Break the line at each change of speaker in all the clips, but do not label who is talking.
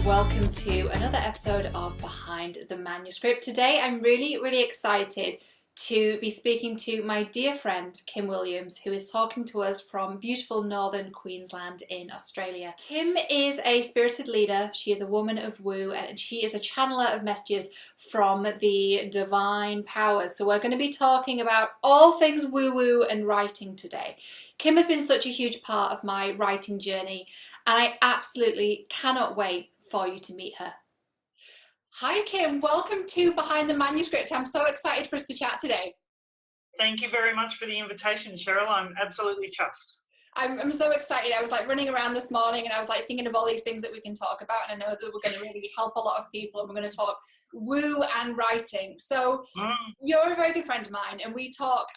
welcome to another episode of Behind the Manuscript. Today I'm really excited to be speaking to my dear friend Kim Williams, who is talking to us from beautiful northern Queensland in Australia. Kim is a spirited leader, she is a woman of woo, and she is a channeler of messages from the divine powers. So we're going to be talking about all things woo-woo and writing today. Kim has been such a huge part of my writing journey, and I absolutely cannot wait for you to meet her. Hi Kim, welcome to Behind the Manuscript. I'm so excited for us to chat today.
Thank you very much for the invitation, Cheryl. I'm absolutely chuffed.
I'm so excited. I was like running around this morning and I was like thinking of all these things that we can talk about, and I know that we're going to really help a lot of people, and we're going to talk woo and writing. So you're a very good friend of mine, and we talk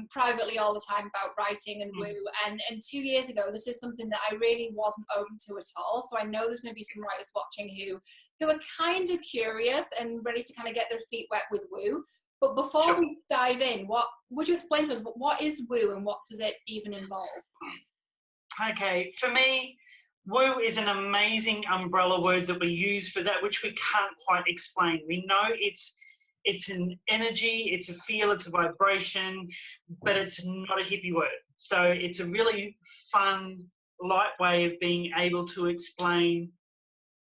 privately all the time about writing and woo, and 2 years ago this is something that I really wasn't open to at all. So I know there's going to be some writers watching who are kind of curious and ready to kind of get their feet wet with woo. But before we dive in, what would you explain to us, what is woo and what does it even involve?
Okay, for me, woo is an amazing umbrella word that we use for that which we can't quite explain. We know it's an energy, it's a feel, it's a vibration, but it's not a hippie word. So it's a really fun, light way of being able to explain,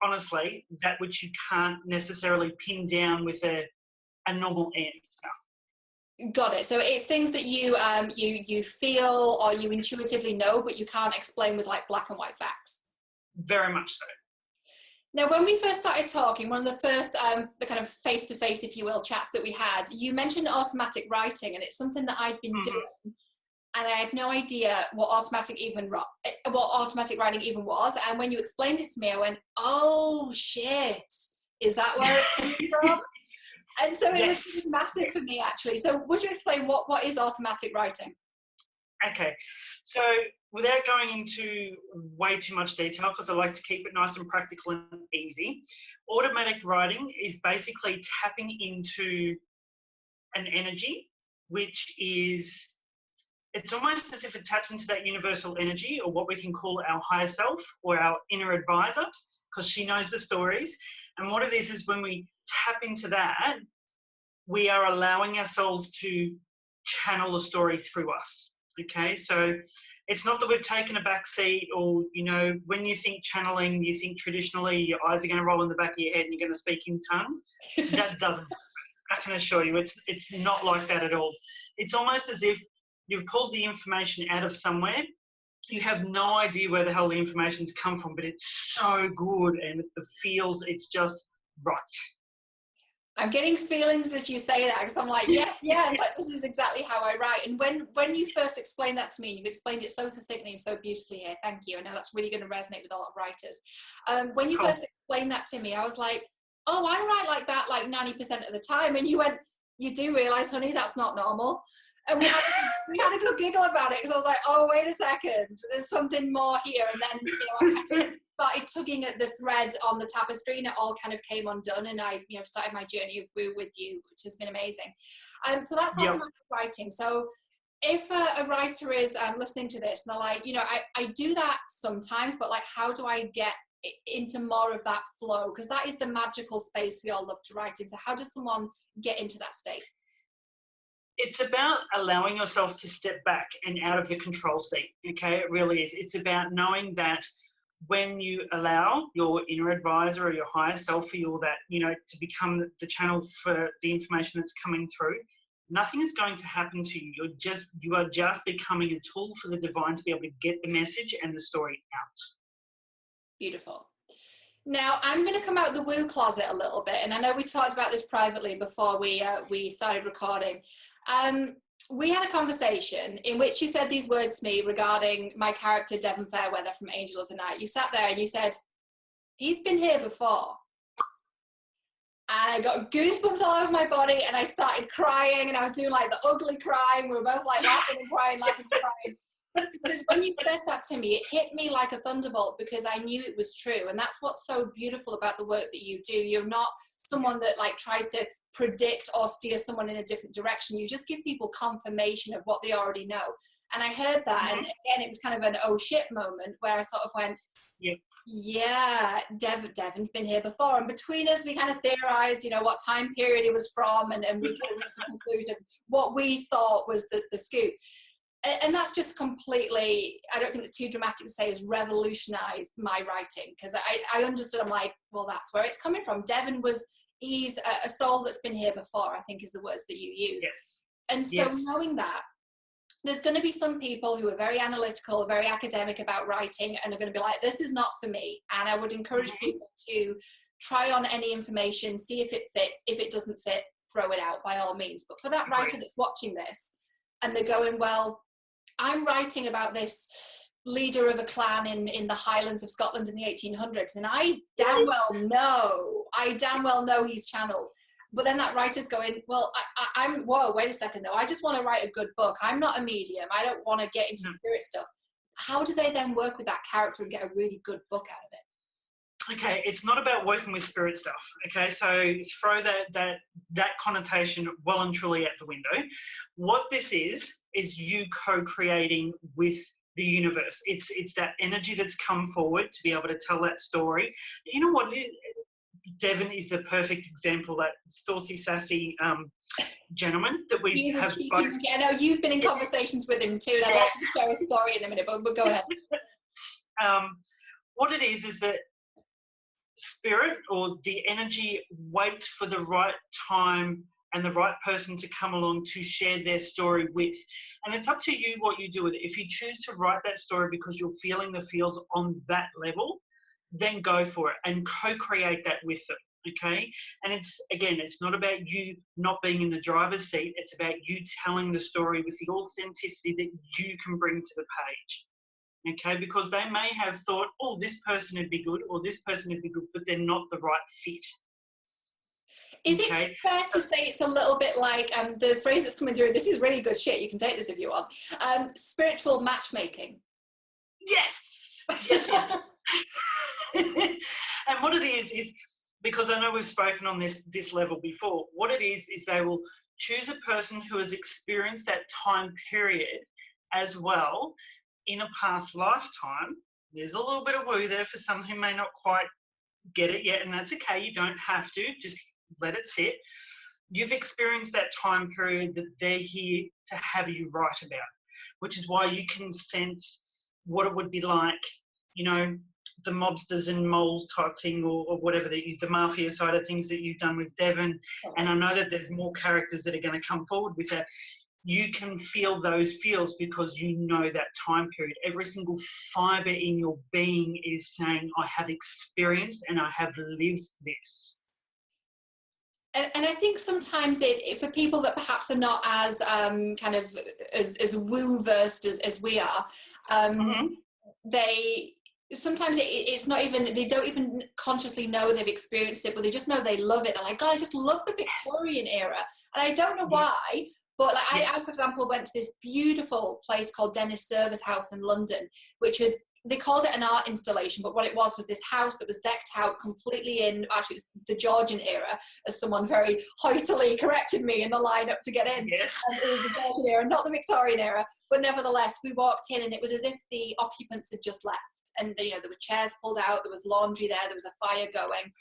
honestly, that which you can't necessarily pin down with a normal answer.
Got it. So it's things that you feel or you intuitively know, but you can't explain with like black and white facts.
Very much so. Now,
when we first started talking, one of the first the kind of face-to-face, if you will, chats that we had, you mentioned automatic writing, and it's something that I'd been doing, and I had no idea what automatic writing even was. And when you explained it to me, I went, "Oh shit, is that where it's coming from?" And so it was massive for me, actually. So would you explain what is automatic writing?
Okay, so without going into way too much detail, because I like to keep it nice and practical and easy, automatic writing is basically tapping into an energy, which is, it's almost as if it taps into that universal energy, or what we can call our higher self or our inner advisor, because she knows the stories. And what it is when we tap into that, we are allowing ourselves to channel the story through us. Okay, so it's not that we've taken a back seat, or, you know, when you think channeling, you think traditionally your eyes are going to roll in the back of your head and you're going to speak in tongues. That doesn't happen. I can assure you, it's not like that at all. It's almost as if you've pulled the information out of somewhere. You have no idea where the hell the information's come from, but it's so good and the feels, it's just right.
I'm getting feelings as you say that, because I'm like, yes, like, this is exactly how I write. And when you first explained that to me, you've explained it so succinctly and so beautifully here, thank you. I know that's really going to resonate with a lot of writers. When you first explained that to me, I was like, oh, I write like that like 90% of the time. And you went, you do realise, honey, that's not normal. And we had a good giggle about it, because I was like, oh, wait a second, there's something more here. And then, you know, I started tugging at the thread on the tapestry, and it all kind of came undone, and I, you know, started my journey of woo with you, which has been amazing. So that's automatic writing. So if a writer is listening to this and they're like, you know, I do that sometimes, but like, how do I get into more of that flow? Because that is the magical space we all love to write in. So how does someone get into that state?
It's about allowing yourself to step back and out of the control seat, okay? It really is. It's about knowing that when you allow your inner advisor or your higher self, or that, you know, to become the channel for the information that's coming through, nothing is going to happen to you. You are just becoming a tool for the divine to be able to get the message and the story out. Beautiful.
Now, I'm going to come out of the woo closet a little bit, and I know we talked about this privately before we started recording. We had a conversation in which you said these words to me regarding my character, Devon Fairweather from Angel of the Night. You sat there and you said, he's been here before. And I got goosebumps all over my body, and I started crying, and I was doing like the ugly crying. We were both like laughing and crying, laughing and crying. Because when you said that to me, it hit me like a thunderbolt, because I knew it was true. And that's what's so beautiful about the work that you do. You're not someone that like tries to predict or steer someone in a different direction. You just give people confirmation of what they already know. And I heard that, and again, it was kind of an oh shit moment where I sort of went, yeah, Devon's been here before. And between us, we kind of theorized, you know, what time period he was from, and we kind of reached the conclusion of what we thought was the scoop. And that's just completely, I don't think it's too dramatic to say, has revolutionized my writing, because I understood, I'm like, well, that's where it's coming from. Devon he's a soul that's been here before, I think is the words that you use.
Yes.
And so knowing that, there's going to be some people who are very analytical, very academic about writing, and are going to be like, this is not for me. And I would encourage people to try on any information, see if it fits. If it doesn't fit, throw it out by all means. But for that writer that's watching this and they're going, well, I'm writing about this leader of a clan in the Highlands of Scotland in the 1800s, and I damn well know he's channeled. But then that writer's going, well, whoa, wait a second though. I just want to write a good book. I'm not a medium. I don't want to get into spirit stuff. How do they then work with that character and get a really good book out of it?
Okay, it's not about working with spirit stuff. Okay, so throw that connotation well and truly out the window. What this is you co-creating with the universe. It's that energy that's come forward to be able to tell that story. You know what? Devon is the perfect example, that saucy, sassy gentleman that we have.
I know you've been in conversations with him too, and I'd like to share a story in a minute, but go ahead.
What it is that spirit, or the energy, waits for the right time and the right person to come along to share their story with. And it's up to you what you do with it. If you choose to write that story because you're feeling the feels on that level, then go for it and co-create that with them, okay? And it's not about you not being in the driver's seat. It's about you telling the story with the authenticity that you can bring to the page, okay? Because they may have thought, oh, this person would be good, or this person would be good, but they're not the right fit.
Is it fair to say it's a little bit like the phrase that's coming through, this is really good shit, you can take this if you want, spiritual matchmaking?
Yes. And what it is because I know we've spoken on this level before, what it is they will choose a person who has experienced that time period as well in a past lifetime. There's a little bit of woo there for some who may not quite get it yet, and that's okay. You don't have to, just let it sit. You've experienced that time period that they're here to have you write about, which is why you can sense what it would be like, you know, the mobsters and moles type thing, or whatever, the mafia side of things that you've done with Devon. And I know that there's more characters that are going to come forward with that. You can feel those feels because you know that time period. Every single fibre in your being is saying, I have experienced and I have lived this.
And I think sometimes for people that perhaps are not as kind of as woo versed as we are, it's not even, they don't even consciously know they've experienced it, but they just know they love it. They're like, God, I just love the Victorian era. And I don't know why, but like I, for example, went to this beautiful place called Dennis Service House in London, which was, they called it an art installation, but what it was this house that was decked out completely in, actually it was the Georgian era, as someone very hoitily corrected me in the lineup to get in. It was the Georgian era, not the Victorian era, but nevertheless, we walked in and it was as if the occupants had just left. And you know, there were chairs pulled out, there was laundry there was a fire going.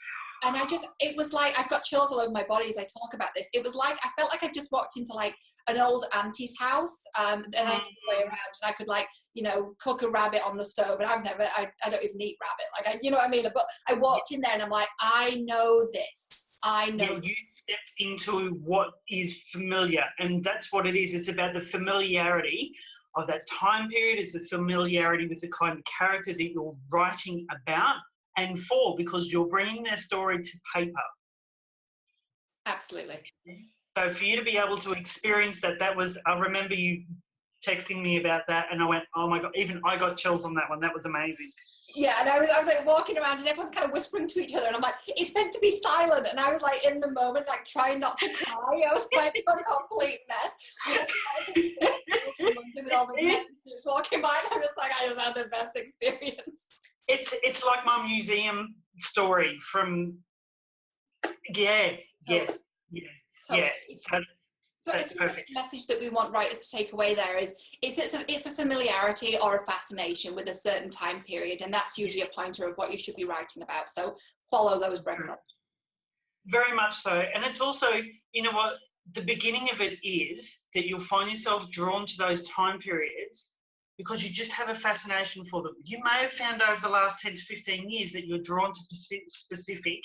And it was like, I've got chills all over my body as I talk about this. It was like, I felt like I just walked into like an old auntie's house, and I could play around and I could, like, you know, cook a rabbit on the stove. And I don't even eat rabbit. You know what I mean? But I walked in there and I'm like, I know this. I know.
Yeah, you stepped into what is familiar. And that's what it is. It's about the familiarity of that time period. It's the familiarity with the kind of characters that you're writing about and for, because you're bringing their story to paper.
Absolutely.
So for you to be able to experience that was, I remember you texting me about that and I went, oh my God, even I got chills on that one. That was amazing.
Yeah, and I was like walking around and everyone's kind of whispering to each other and I'm like, it's meant to be silent. And I was like in the moment, like trying not to cry. I was like a complete mess. With all the messages walking by, and I was like, I just had the best experience.
It's like my museum story from, Yeah.
Totally.
Yeah. So
So I
that's
think the
perfect.
message that we want writers to take away there is it's a familiarity or a fascination with a certain time period, and that's usually a pointer of what you should be writing about. So follow those breadcrumbs.
Very much so. And it's also, you know what, the beginning of it is that you'll find yourself drawn to those time periods because you just have a fascination for them. You may have found over the last 10 to 15 years that you're drawn to specific.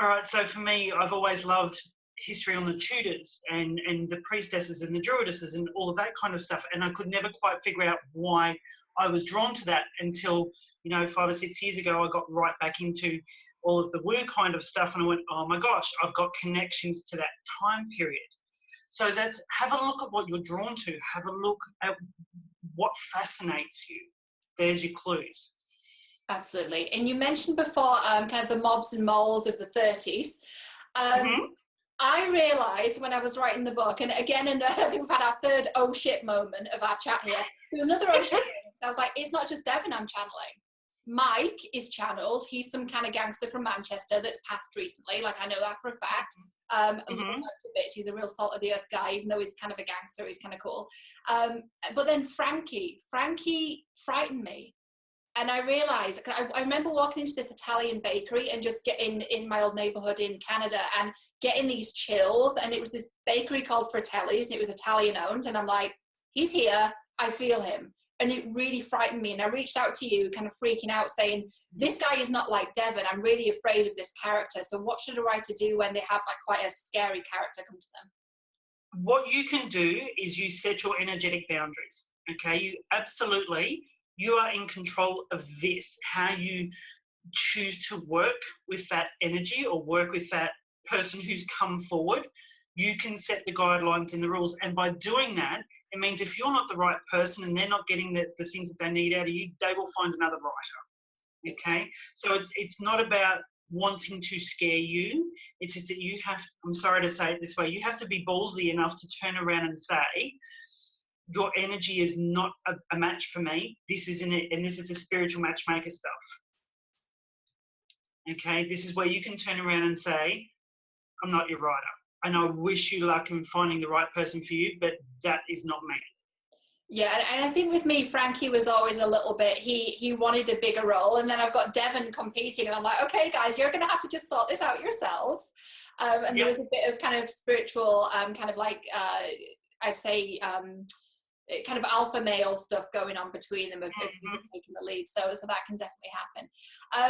All right, so for me, I've always loved history on the Tudors and the priestesses and the druidesses and all of that kind of stuff. And I could never quite figure out why I was drawn to that until, you know, 5 or 6 years ago, I got right back into all of the woo kind of stuff. And I went, oh my gosh, I've got connections to that time period. So that's, have a look at what you're drawn to. Have a look at what fascinates you. There's your clues.
Absolutely. And you mentioned before kind of the mobs and moles of the 30s. I realised when I was writing the book, and again, and I think we've had our third oh shit moment of our chat here. There was another oh shit moment. So I was like, it's not just Devon I'm channeling. Mike is channeled. He's some kind of gangster from Manchester that's passed recently. Like, I know that for a fact. I love Mike to bits. He's a real salt of the earth guy, even though he's kind of a gangster. He's kind of cool. But then Frankie frightened me. And I realised, I remember walking into this Italian bakery and just getting in my old neighbourhood in Canada and getting these chills. And it was this bakery called Fratelli's, and it was Italian owned. And I'm like, he's here, I feel him. And it really frightened me. And I reached out to you, kind of freaking out, saying, this guy is not like Devon. I'm really afraid of this character. So what should a writer do when they have like quite a scary character come to them?
What you can do is you set your energetic boundaries. Okay, you are in control of this, how you choose to work with that energy or work with that person who's come forward. You can set the guidelines and the rules. And by doing that, it means if you're not the right person and they're not getting the things that they need out of you, they will find another writer. Okay? So it's not about wanting to scare you. It's just that you have, I'm sorry to say it this way, you have to be ballsy enough to turn around and say, your energy is not a match for me. This isn't it, and this is the spiritual matchmaker stuff. Okay, this is where you can turn around and say, I'm not your writer. And I wish you luck in finding the right person for you, but that is not me.
Yeah, and I think with me, Frankie was always a little bit, he wanted a bigger role, and then I've got Devon competing, and I'm like, okay, guys, you're going to have to just sort this out yourselves. And there was a bit of kind of spiritual, kind of like, I'd say, kind of alpha male stuff going on between them of who was taking the lead. So that can definitely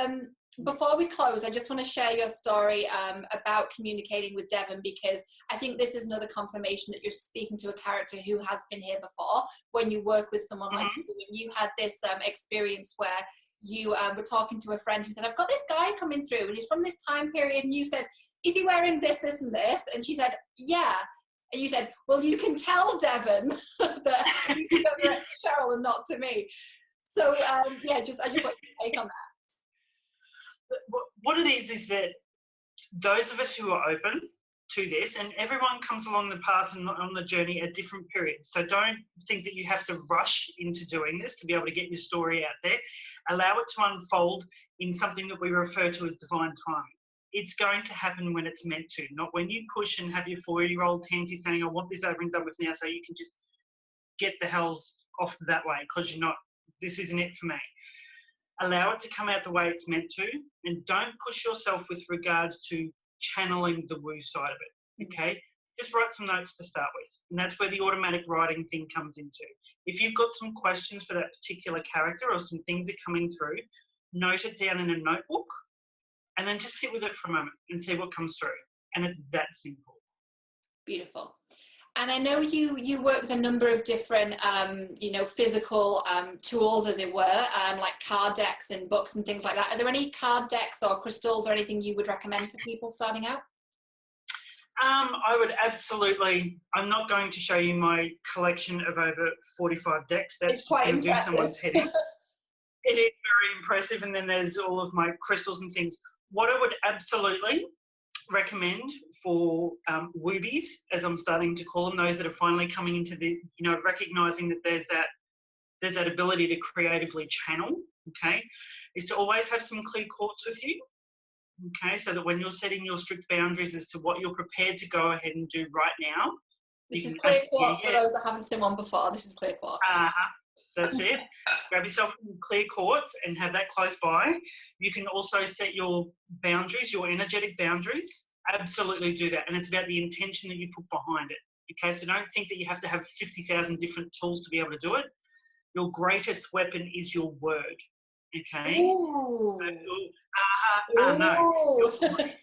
happen. Before we close, I just want to share your story about communicating with Devon, because I think this is another confirmation that you're speaking to a character who has been here before. When you work with someone like you, and you had this experience where you were talking to a friend who said, I've got this guy coming through and he's from this time period, and you said, is he wearing this, this and this? And she said, yeah. And you said, well, you can tell Devon that you can go direct to Cheryl and not to me. So yeah, I just want your take on that.
What it is that those of us who are open to this, and everyone comes along the path and on the journey at different periods. So don't think that you have to rush into doing this to be able to get your story out there. Allow it to unfold in something that we refer to as divine timing. It's going to happen when it's meant to, not when you push and have your 4-year-old tansy saying, I want this over and done with now, so you can just get the hells off that way because you're not, this isn't it for me. Allow it to come out the way it's meant to, and don't push yourself with regards to channeling the woo side of it, okay? Just write some notes to start with, and that's where the automatic writing thing comes into. If you've got some questions for that particular character or some things are coming through, note it down in a notebook, and then just sit with it for a moment and see what comes through. And it's that simple.
Beautiful. And I know you work with a number of different, physical tools, as it were, like card decks and books and things like that. Are there any card decks or crystals or anything you would recommend for people starting out?
I would absolutely. I'm not going to show you my collection of over 45 decks. That's quite going to do someone's head in. It is very impressive. And then there's all of my crystals and things. What I would absolutely recommend for woobies, as I'm starting to call them, those that are finally coming into the, recognizing that there's that ability to creatively channel, okay, is to always have some clear quartz with you. Okay, so that when you're setting your strict boundaries as to what you're prepared to go ahead and do right now.
This is clear quartz for those that haven't seen one before. This is clear quartz.
That's it. Grab yourself some clear quartz and have that close by. You can also set your boundaries, your energetic boundaries. Absolutely do that. And it's about the intention that you put behind it. Okay, so don't think that you have to have 50,000 different tools to be able to do it. Your greatest weapon is your word. Okay?
Ooh.
So, no. Your greatest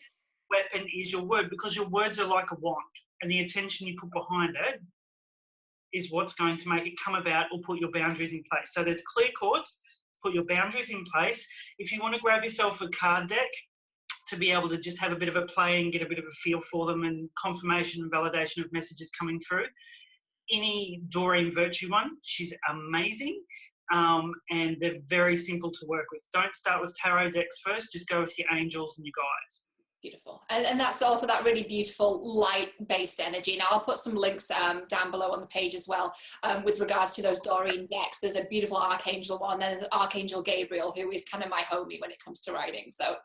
weapon is your word, because your words are like a wand, and the intention you put behind it is what's going to make it come about or put your boundaries in place. So there's clear quartz, put your boundaries in place. If you want to grab yourself a card deck to be able to just have a bit of a play and get a bit of a feel for them and confirmation and validation of messages coming through, any Doreen Virtue one, she's amazing. And they're very simple to work with. Don't start with tarot decks first, just go with your angels and your guides.
Beautiful. And that's also that really beautiful light-based energy. Now, I'll put some links down below on the page as well with regards to those Doreen decks. There's a beautiful Archangel one, and there's Arch Angel Gabriel, who is kind of my homie when it comes to writing. So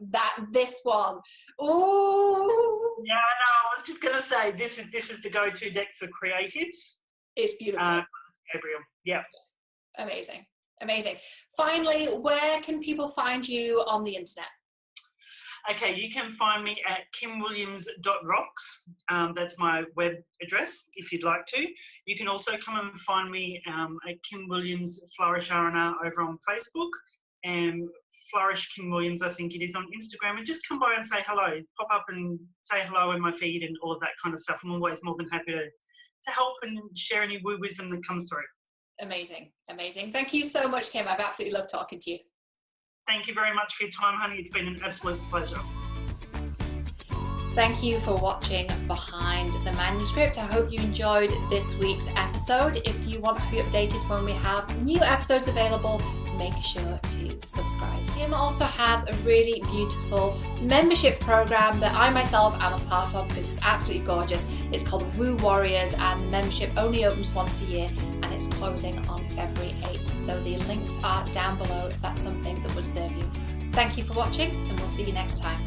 this one, ooh.
Yeah, no, I was just going to say, this is the go-to deck for creatives.
It's beautiful.
Gabriel, yeah.
Amazing. Amazing. Finally, where can people find you on the internet?
Okay, you can find me at kimwilliams.rocks. That's my web address, if you'd like to. You can also come and find me at Kim Williams Flourish R&R over on Facebook, and Flourish Kim Williams, I think it is, on Instagram. And just come by and say hello. Pop up and say hello in my feed and all of that kind of stuff. I'm always more than happy to help and share any woo wisdom that comes through.
Amazing. Amazing. Thank you so much, Kim. I've absolutely loved talking to you.
Thank you very much for your time, honey. It's been an absolute pleasure.
Thank you for watching Behind the Manuscript. I hope you enjoyed this week's episode. If you want to be updated when we have new episodes available, make sure to subscribe. Kim also has a really beautiful membership program that I myself am a part of because it's absolutely gorgeous. It's called Woo Warriors, and the membership only opens once a year and it's closing on February 8th. So the links are down below if that's something that would serve you. Thank you for watching, and we'll see you next time.